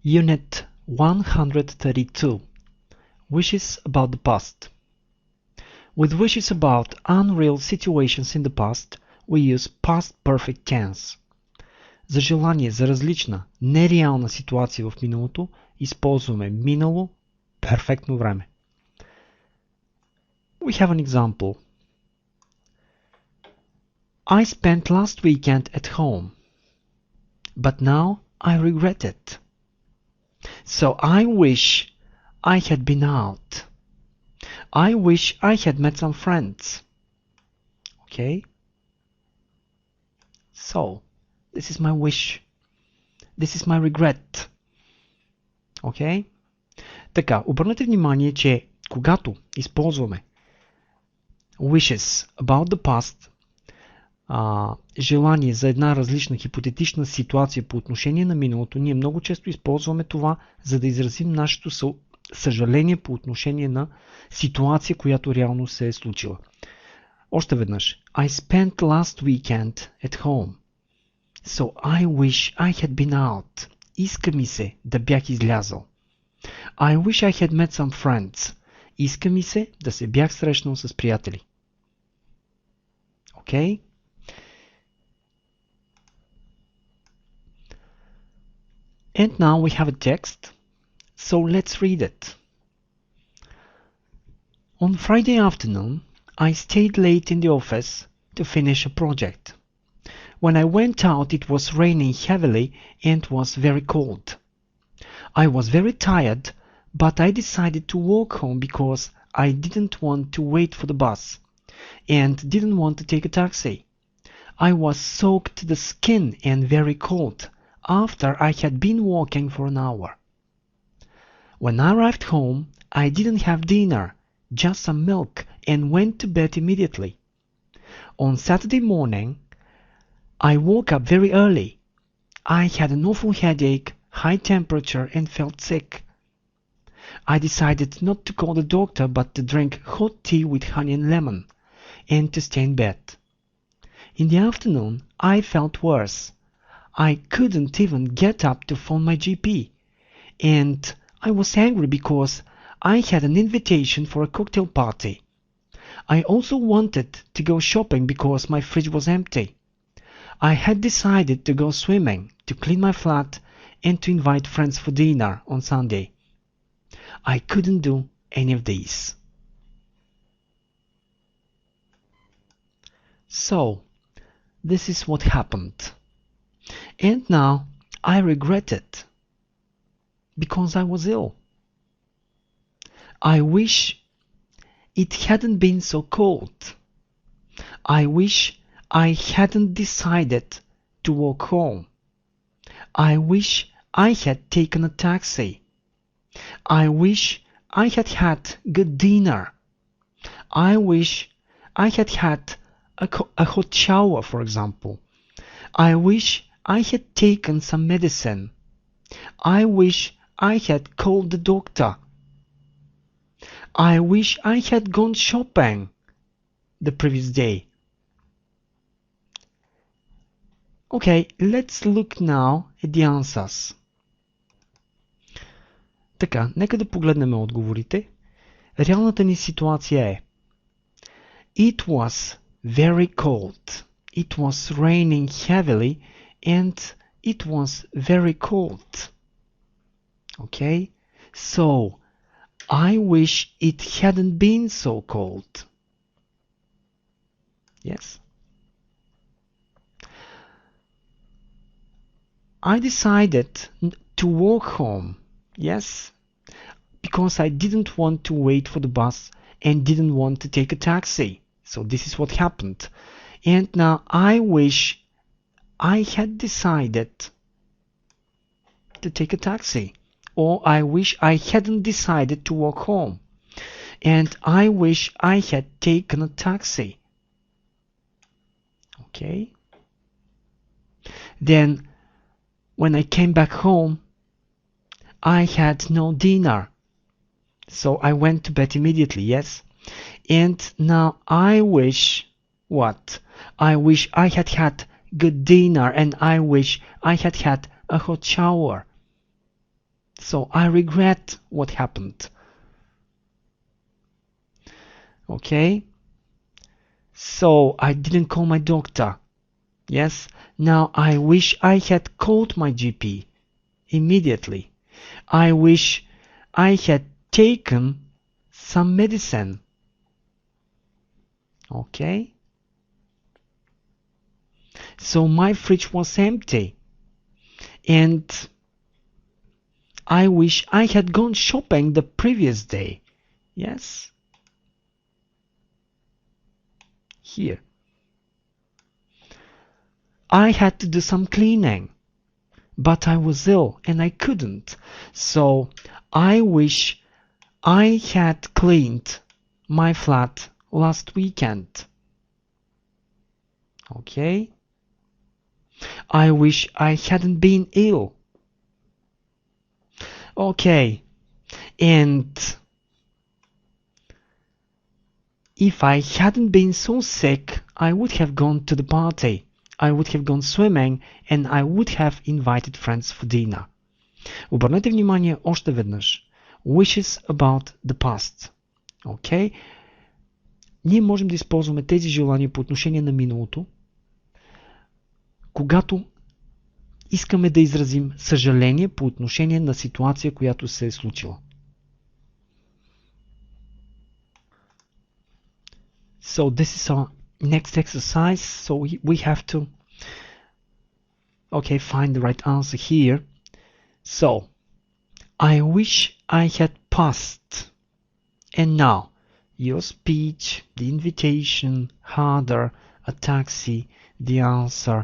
Unit 132 Wishes about the past. With wishes about unreal situations in the past, we use past perfect tense. За желание за различна, нереална ситуация в миналото, използваме минало, перфектно време. We have an example. I spent last weekend at home, but now I regret it. So I wish I had been out. I wish I had met some friends. Okay? So, this is my wish. This is my regret. Okay? Така, обърнете внимание, че когато използваме wishes about the past, желание за една различна хипотетична ситуация по отношение на миналото, ние много често използваме това, за да изразим нашето съжаление по отношение на ситуация, която реално се е случила. Още веднъж. I spent last weekend at home. So I wish I had been out. Иска ми се да бях излязъл. I wish I had met some friends. Иска ми се да се бях срещнал с приятели. Okay? And now we have a text, so let's read it. On Friday afternoon, I stayed late in the office to finish a project. When I went out, it was raining heavily and was very cold. I was very tired, but I decided to walk home because I didn't want to wait for the bus and didn't want to take a taxi. I was soaked to the skin and very cold after I had been walking for an hour. When I arrived home, I didn't have dinner, just some milk, and went to bed immediately. On Saturday morning, I woke up very early. I had an awful headache, high temperature, and felt sick. I decided not to call the doctor but to drink hot tea with honey and lemon, and to stay in bed. In the afternoon, I felt worse. I couldn't even get up to phone my GP, and I was angry because I had an invitation for a cocktail party. I also wanted to go shopping because my fridge was empty. I had decided to go swimming, to clean my flat, and to invite friends for dinner on Sunday. I couldn't do any of these. So, this is what happened. And now I regret it because I was ill. I wish it hadn't been so cold. I wish I hadn't decided to walk home. I wish I had taken a taxi. I wish I had had good dinner. I wish I had had a hot shower, for example. I wish I had taken some medicine. I wish I had called the doctor. I wish I had gone shopping the previous day. Okay, let's look now at the answers. Така, нека да погледнем отговорите. Реалната ни ситуация е: It was very cold. It was raining heavily and it was very cold. Okay? So, I wish it hadn't been so cold. Yes? I decided to walk home. Yes? Because I didn't want to wait for the bus and didn't want to take a taxi. So this is what happened. And now I wish I had decided to take a taxi. Or I wish I hadn't decided to walk home. And I wish I had taken a taxi. Okay? Then, when I came back home, I had no dinner. So I went to bed immediately, yes? And now I wish, what? I wish I had had good dinner and I wish I had had a hot shower. So I regret what happened. Okay? So I didn't call my doctor. Yes? Now I wish I had called my GP immediately. I wish I had taken some medicine. Okay? So my fridge was empty. And I wish I had gone shopping the previous day. Yes? Here. I had to do some cleaning, but I was ill and I couldn't. So I wish I had cleaned my flat last weekend. Okay? I wish I hadn't been ill. Okay. And if I hadn't been so sick, I would have gone to the party. I would have gone swimming and I would have invited friends for dinner. Обърнете внимание още веднъж. Wishes about the past. Okay? Ние можем да използваме тези желания по отношение на миналото, когато искаме да изразим съжаление по отношение на ситуация, която се е случила. So this is our next exercise. So we have to find the right answer here. So I wish I had passed. And now your speech, the invitation, harder, a taxi, the answer,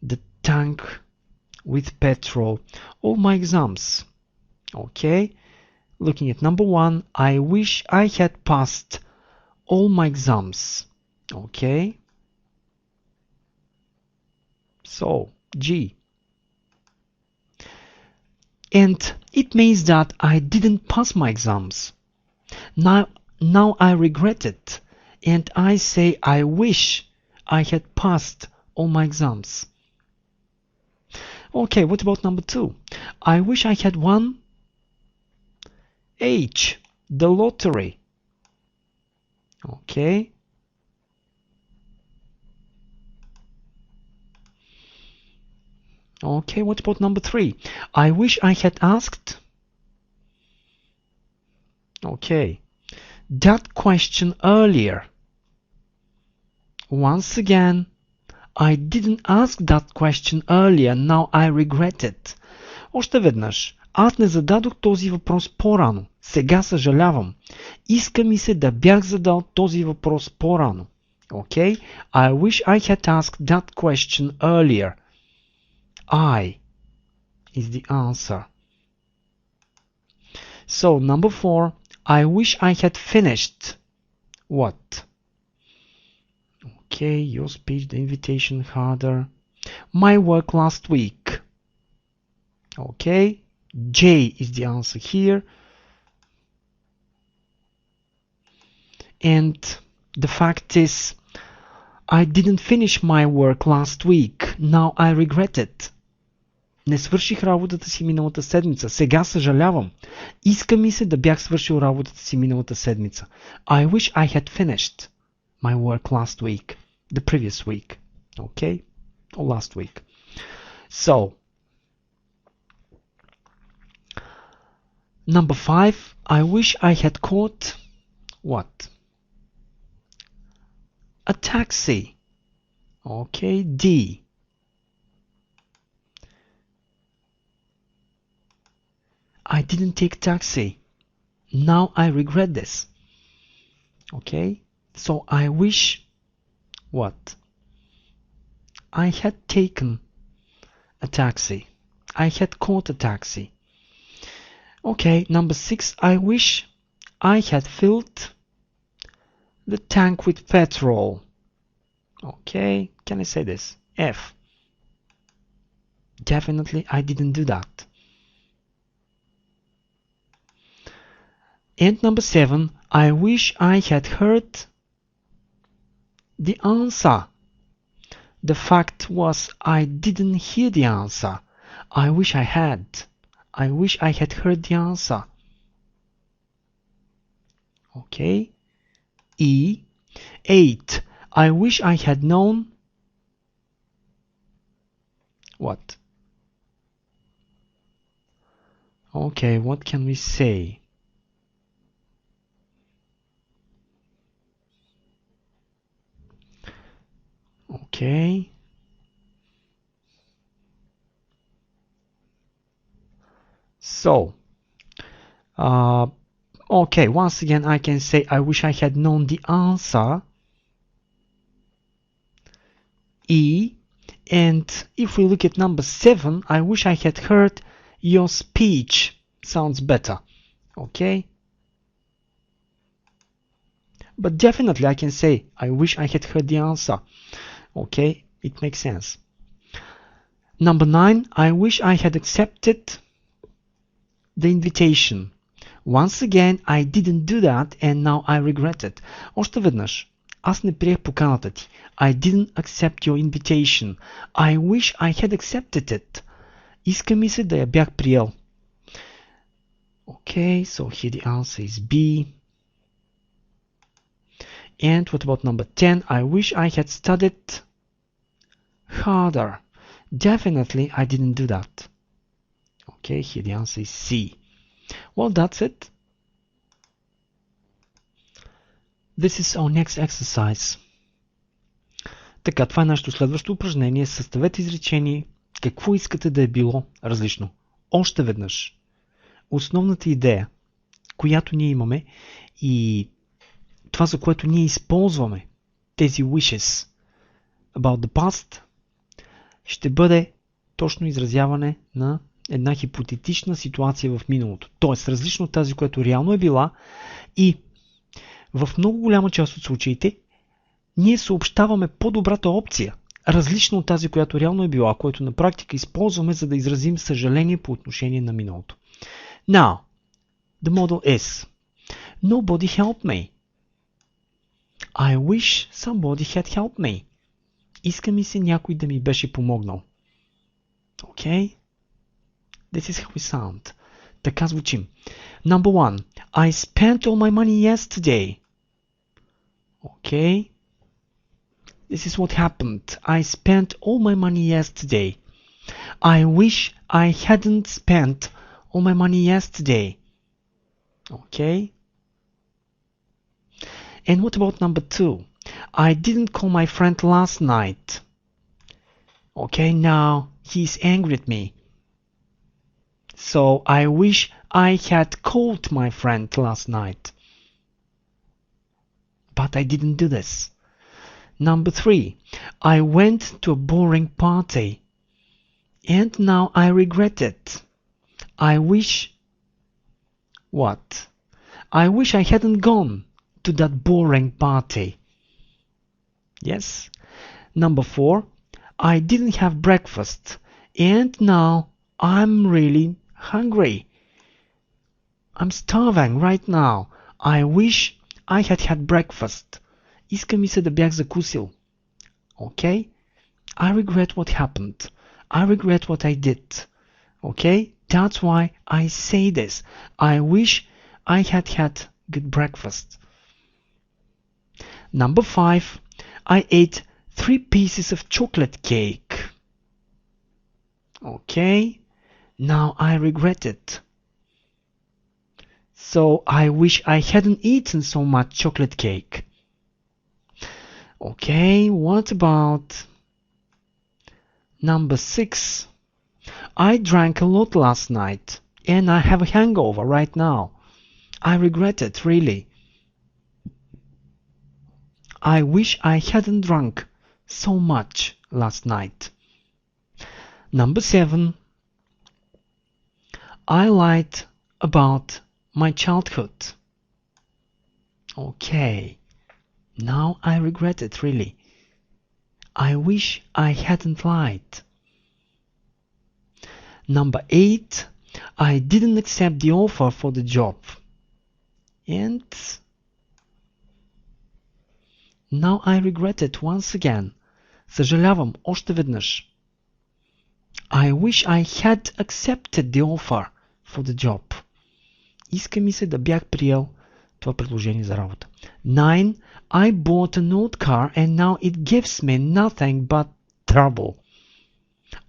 the tank with petrol, all my exams. Okay? Looking at number 1, I wish I had passed all my exams. Okay? So, G. And it means that I didn't pass my exams. Now I regret it. And I say I wish I had passed all my exams. Okay, what about number 2? I wish I had won H, the lottery. Okay. Okay, what about number 3? I wish I had asked. Okay. That question earlier. Once again, I didn't ask that question earlier, now I regret it. Още веднъж. Аз не зададох този въпрос по-рано. Сега съжалявам. Иска ми се да бях задал този въпрос по-рано. Okay? I wish I had asked that question earlier. I is the answer. So, number 4. I wish I had finished. What? Okay, your speech, the invitation, harder. My work last week. Okay, J is the answer here. And the fact is, I didn't finish my work last week. Now I regret it. Не свърших работата си миналата седмица. Сега съжалявам. Иска ми се да бях свършил работата си миналата седмица. I wish I had finished my work last week. The previous week. Okay? Or last week. So, number 5. I wish I had caught what? A taxi. Okay, D. I didn't take taxi. Now I regret this. Okay? So I wish what? I had taken a taxi. I had caught a taxi. Okay, number 6. I wish I had filled the tank with petrol. Okay, can I say this? F. Definitely I didn't do that. And number 7. I wish I had heard the answer. The fact was I didn't hear the answer. I wish I had. I wish I had heard the answer. Okay. E. 8. I wish I had known. What? Okay, what can we say? Okay. So, okay, once again I can say I wish I had known the answer. E. And if we look at number 7, I wish I had heard your speech. Sounds better. Okay. But definitely I can say I wish I had heard the answer. Okay, it makes sense. Number 9, I wish I had accepted the invitation. Once again, I didn't do that and now I regret it. Още веднъж. Аз не приех поканата ти. I didn't accept your invitation. I wish I had accepted it. Иска ми се да я бях приел. Okay, so here the answer is B. And what about number 10? I wish I had studied harder. Definitely I didn't do that. Okay, here the answer is C. Well, that's it. This is our next exercise. Така, това е нашето следващо упражнение. Съставете изречение. Какво искате да е било различно? Още веднъж. Основната идея, която ние имаме и това, за което ние използваме тези wishes about the past, ще бъде точно изразяване на една хипотетична ситуация в миналото. Тоест, различно от тази, която реално е била, и в много голяма част от случаите ние съобщаваме по-добрата опция, различно от тази, която реално е била, което на практика използваме, за да изразим съжаление по отношение на миналото. Now, the model is nobody helped me. I wish somebody had helped me. Иска ми се някой да ми беше помогнал. Okay? This is how we sound. Така звучим. Number 1. I spent all my money yesterday. Okay? This is what happened. I spent all my money yesterday. I wish I hadn't spent all my money yesterday. Okay? And what about number 2? I didn't call my friend last night. Okay, now he's angry at me. So I wish I had called my friend last night. But I didn't do this. Number 3. I went to a boring party. And now I regret it. I wish... What? I wish I hadn't gone to that boring party. Yes. Number 4. I didn't have breakfast. And now I'm really hungry. I'm starving right now. I wish I had had breakfast. Иска ми се да бях закусил. Okay? I regret what happened. I regret what I did. Okay? That's why I say this. I wish I had had good breakfast. Number 5. I ate 3 pieces of chocolate cake. Okay? Now I regret it. So I wish I hadn't eaten so much chocolate cake. Okay, what about number 6? I drank a lot last night and I have a hangover right now. I regret it, really. I wish I hadn't drunk so much last night. Number 7. I lied about my childhood. Okay. Now I regret it, really. I wish I hadn't lied. Number 8. I didn't accept the offer for the job. And now I regret it once again. Съжалявам още веднъж. I wish I had accepted the offer for the job. Иска ми се да бях приел това предложение за работа. 9. I bought an old car and now it gives me nothing but trouble.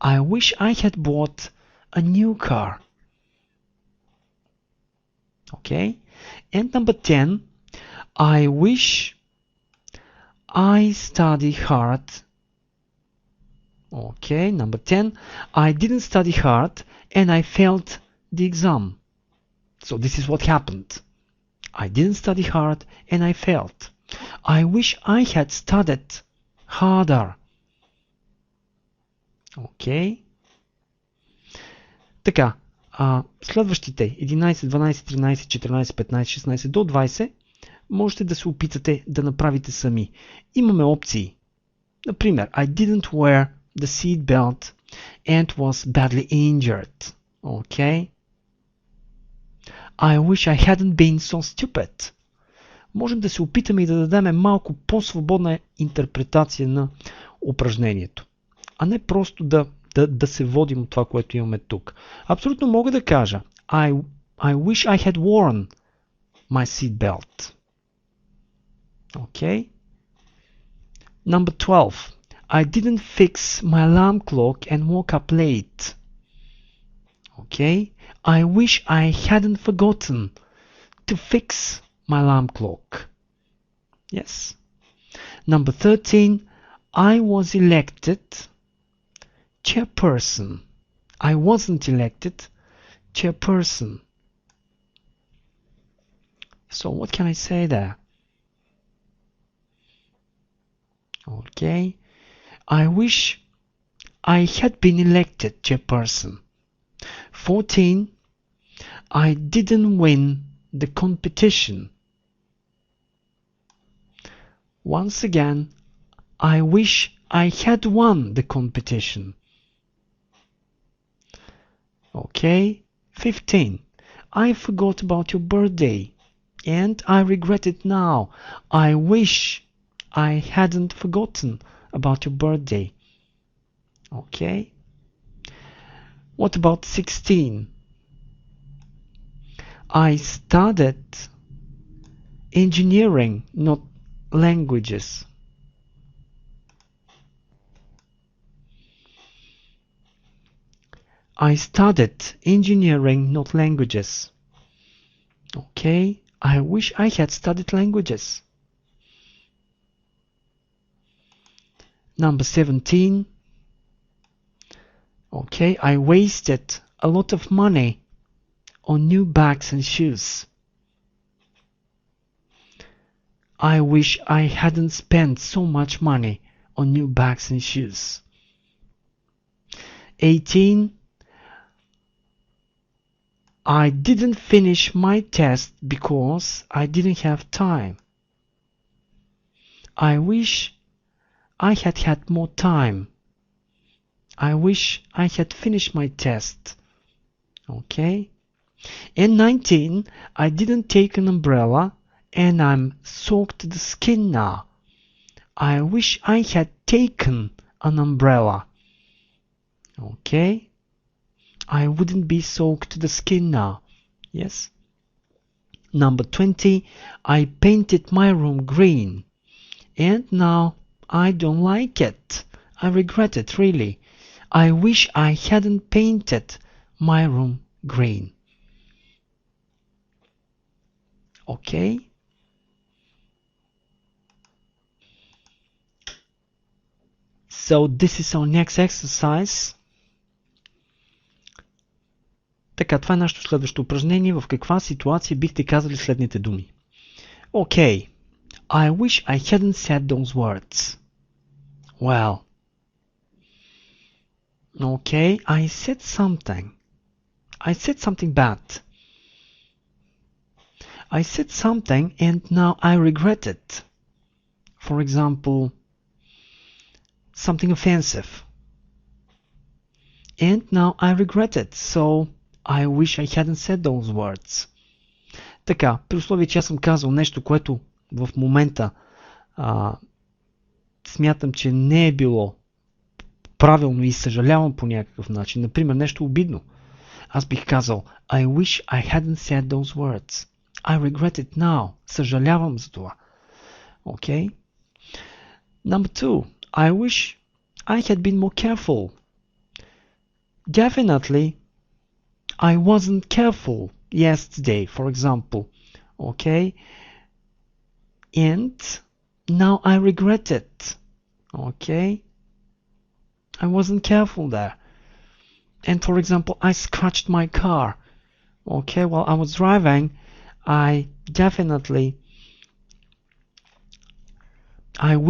I wish I had bought a new car. Okay? And number 10. I wish I study hard. Okay, number 10. I didn't study hard and I failed the exam. So this is what happened. I didn't study hard and I failed. I wish I had studied harder. Okay. Така, следващите 11, 12, 13, 14, 15, 16 до 20 можете да се опитате да направите сами. Имаме опции. Например, I didn't wear the seat belt and was badly injured. Okay. I wish I hadn't been so stupid. Можем да се опитаме и да дадем малко по-свободна интерпретация на упражнението, а не просто да се водим от това, което имаме тук. Абсолютно мога да кажа I wish I had worn my seat belt. Okay. Number 12. I didn't fix my alarm clock and woke up late. Okay. I wish I hadn't forgotten to fix my alarm clock. Yes. Number 13. I was elected chairperson. I wasn't elected chairperson. So what can I say there? Okay. I wish I had been elected chairperson. 14. I didn't win the competition. Once again, I wish I had won the competition. Okay. 15. I forgot about your birthday and I regret it now. I wish I hadn't forgotten about your birthday. Okay. What about 16? I studied engineering, not languages. I studied engineering, not languages. Okay. I wish I had studied languages. Number 17. Okay, I wasted a lot of money on new bags and shoes. I wish I hadn't spent so much money on new bags and shoes. 18. I didn't finish my test because I didn't have time. I wish I had had more time. I wish I had finished my test. Okay. And 19. I didn't take an umbrella and I'm soaked to the skin now. I wish I had taken an umbrella. Okay. I wouldn't be soaked to the skin now. Yes. Number 20. I painted my room green and now I don't like it. I regret it, really. I wish I hadn't painted my room green. Okay. So this is our next exercise. Така, това е нашето следващо упражнение. В каква ситуация бихте казали следните думи? Okay. I wish I hadn't said those words. Well. Okay, I said something. I said something bad. I said something and now I regret it. For example, something offensive. And now I regret it, so I wish I hadn't said those words. Така, при условие, че аз съм казал нещо, което в момента смятам, че не е било правилно и съжалявам по някакъв начин. Например, нещо обидно. аз бих казал I wish I hadn't said those words. I regret it now. Съжалявам за това. Okay? Number 2. I wish I had been more careful. Definitely, I wasn't careful yesterday, for example. Okay? And now I regret it. Okay? I wasn't careful there. And for example, I scratched my car. Okay, while I was driving, I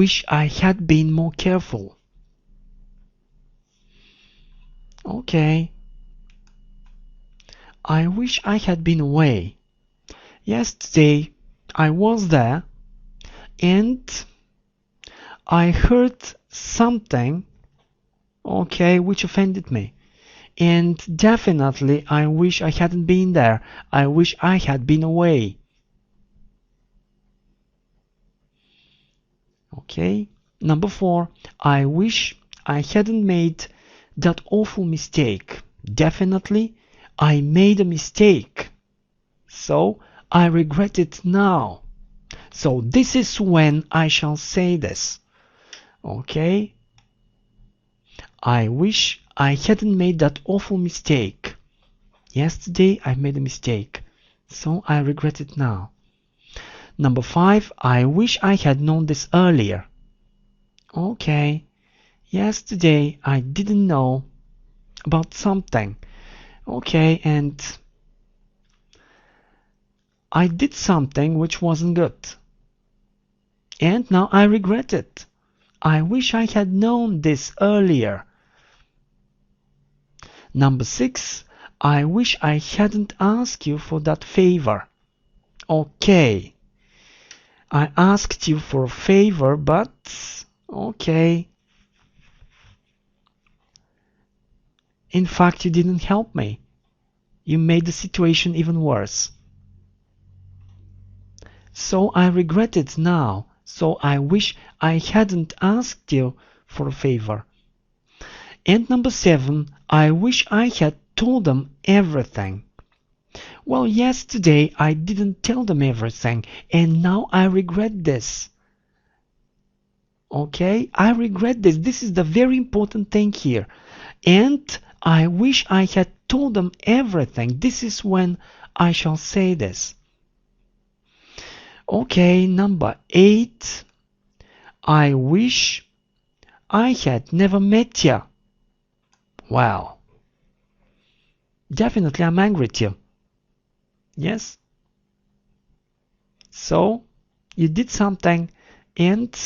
wish I had been more careful. Okay. I wish I had been away. Yesterday, I was there and I heard something, okay, which offended me. And definitely, I wish I hadn't been there. I wish I had been away. Okay. Number 4. I wish I hadn't made that awful mistake. Definitely, I made a mistake. So, I regret it now. So, this is when I shall say this. Okay. I wish I hadn't made that awful mistake. Yesterday I made a mistake, so I regret it now. Number 5. I wish I had known this earlier. Okay. Yesterday I didn't know about something. Okay, and I did something which wasn't good. And now I regret it. I wish I had known this earlier. Number 6. I wish I hadn't asked you for that favor. Okay. I asked you for a favor, but okay. In fact, you didn't help me. You made the situation even worse. So I regret it now. So I wish I hadn't asked you for a favor. And number 7, I wish I had told them everything. Well, yesterday I didn't tell them everything, and now I regret this. Okay, I regret this. This is the very important thing here. And I wish I had told them everything. This is when I shall say this. Okay, number 8. I wish I had never met you. Wow. Definitely I'm angry at you. Yes? So, you did something and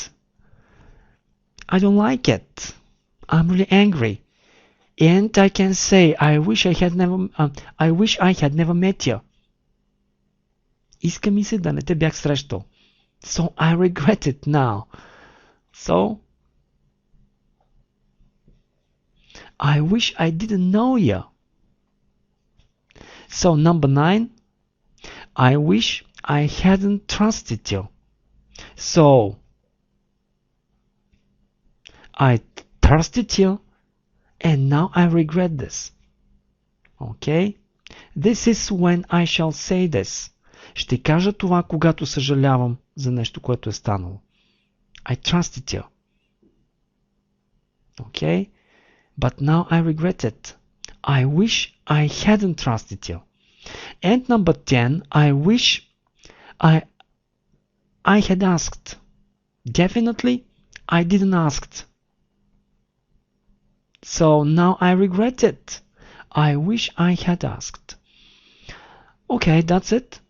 I don't like it. I'm really angry. And I can say, I wish I had never met you. Иска ми се да не те бях срещал. So I regret it now. So, I wish I didn't know you. So number 9, I wish I hadn't trusted you. So, I trusted you and now I regret this. Okay? This is when I shall say this. Ще кажа това, когато съжалявам за нещо, което е станало. I trusted you. Okay? But now I regret it. I wish I hadn't trusted you. And number 10, I wish I had asked. Definitely, I didn't ask. So now I regret it. I wish I had asked. Okay, that's it.